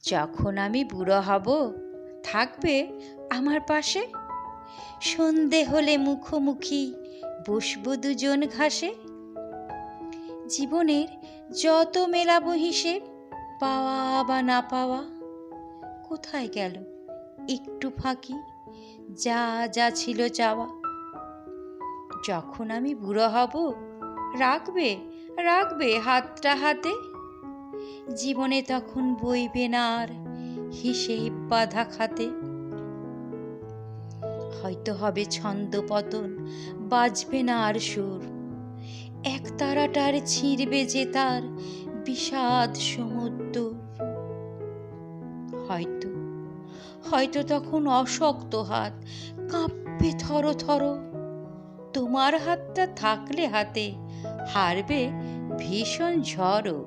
যখন আমি বুড়ো হব থাকবে আমার পাশে, সন্ধে হলে মুখোমুখি বসবো দুজন ঘাসে। জীবনের যত মেলাবো হিসেব, পাওয়া বা না পাওয়া, কোথায় গেল একটু ফাঁকি যা যা ছিল চাওয়া। যখন আমি বুড়ো হব রাখবে রাখবে হাতটা হাতে, জীবনে তখন বইবে না আর হিসেব বাঁধা খাতে। হয়তো হবে ছন্দ পতন, বাজবে না আর সুর, এক তারাটার ছিঁড়বে যে তার বিষাদ সমুদ্র। হয়তো হয়তো তখন অশক্ত হাত কাঁপবে থর থর, তোমার হাতটা থাকলে হাতে হারবে ভীষণ ঝড়ও।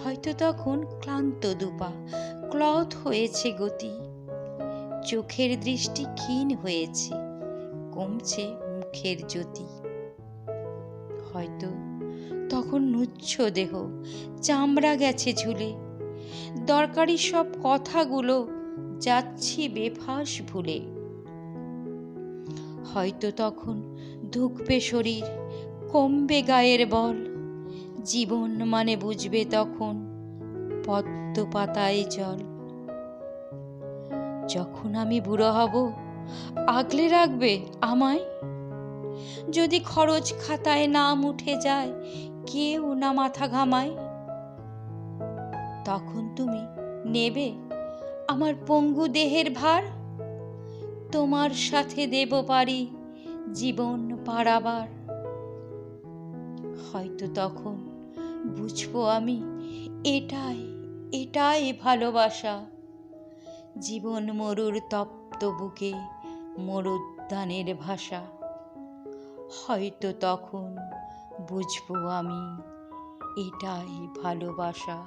হয়তো তখন ক্লান্ত দুপা ক্লথ হয়েছে গতি, চোখের দৃষ্টি ক্ষীণ হয়েছে, কমছে মুখের জ্যোতি। হয়তো তখন নুচ্ছ দেহ চামড়া গেছে ঝুলে, দরকারি সব কথাগুলো যাচ্ছি বেফাঁস ভুলে। হয়তো তখন ধুকবে শরীর, কমবে গায়ের বল, জীবন মানে বুঝবে তখন পদ্ম পাতায় জল। যখন আমি বুড়ো হব আগলে রাখবে আমায়, যদি খরচ খাতায় নাম উঠে যায় কেউ না মাথা ঘামায়। তখন তুমি নেবে আমার পঙ্গু দেহের ভার, তোমার সাথে দেব পারি জীবন পারাবার। হয়তো তখন বুঝবো আমি এটাই এটাই ভালোবাসা, জীবন মরুর তপ্ত বুকে মরুদ্যানের ভাষা। হয়তো তখন বুঝবো আমি এটাই ভালোবাসা।